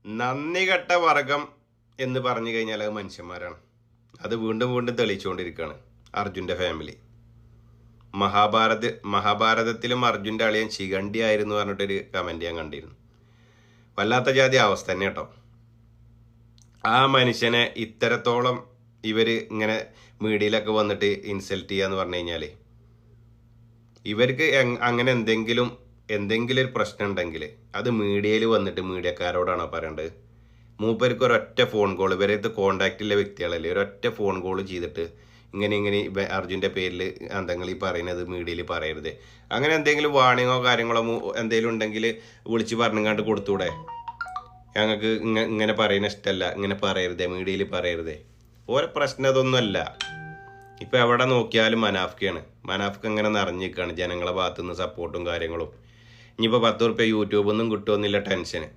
നന്ദി കെട്ട വർഗം എന്ന് പറഞ്ഞു കഴിഞ്ഞാൽ അത് മനുഷ്യന്മാരാണ്. അത് വീണ്ടും വീണ്ടും തെളിയിച്ചുകൊണ്ടിരിക്കുകയാണ് അർജുൻ്റെ ഫാമിലി. മഹാഭാരതത്തിലും അർജുൻ്റെ അളിയൻ ശിഖണ്ഡി ആയിരുന്നു പറഞ്ഞിട്ടൊരു കമൻറ്റ് ഞാൻ കണ്ടിരുന്നു. വല്ലാത്ത ജാതി അവസ്ഥ തന്നെ കേട്ടോ. ആ മനുഷ്യനെ ഇത്തരത്തോളം ഇവർ ഇങ്ങനെ മീഡിയയിലൊക്കെ വന്നിട്ട് ഇൻസൾട്ട് ചെയ്യാന്ന് പറഞ്ഞു കഴിഞ്ഞാൽ ഇവർക്ക് അങ്ങനെ എന്തെങ്കിലും ഒരു പ്രശ്നം ഉണ്ടെങ്കിൽ അത് മീഡിയയിൽ വന്നിട്ട് മീഡിയക്കാരോടാണോ പറയേണ്ടത്? മൂപ്പർക്ക് ഒരൊറ്റ ഫോൺ കോൾ, ഇവരടുത്ത് കോണ്ടാക്റ്റുള്ള വ്യക്തികളല്ലേ, ഒരൊറ്റ ഫോൺ കോൾ ചെയ്തിട്ട് ഇങ്ങനെ അർജുൻ്റെ പേരിൽ എന്തെങ്കിലും ഈ പറയുന്നത് മീഡിയയിൽ പറയരുത്, അങ്ങനെ എന്തെങ്കിലും വാണിങ്ങോ കാര്യങ്ങളോ എന്തെങ്കിലും ഉണ്ടെങ്കിൽ വിളിച്ച് പറഞ്ഞങ്ങാണ്ട് കൊടുത്തൂടെ? ഞങ്ങൾക്ക് ഇങ്ങനെ പറയുന്ന ഇഷ്ടമല്ല, ഇങ്ങനെ പറയരുതേ, മീഡിയയിൽ പറയരുതേ. ഓരോ പ്രശ്നം അതൊന്നുമല്ല. ഇപ്പം എവിടെ നോക്കിയാലും മനാഫ്ക്ക് ഇങ്ങനെ നിറഞ്ഞിരിക്കുകയാണ് ജനങ്ങളെ ഭാഗത്തുനിന്ന് സപ്പോർട്ടും കാര്യങ്ങളും. ഇനിയിപ്പോൾ 10 ഉറുപ്പ്യ യൂട്യൂബിൽ നിന്നും കിട്ടുമെന്നില്ല ടെൻഷന്.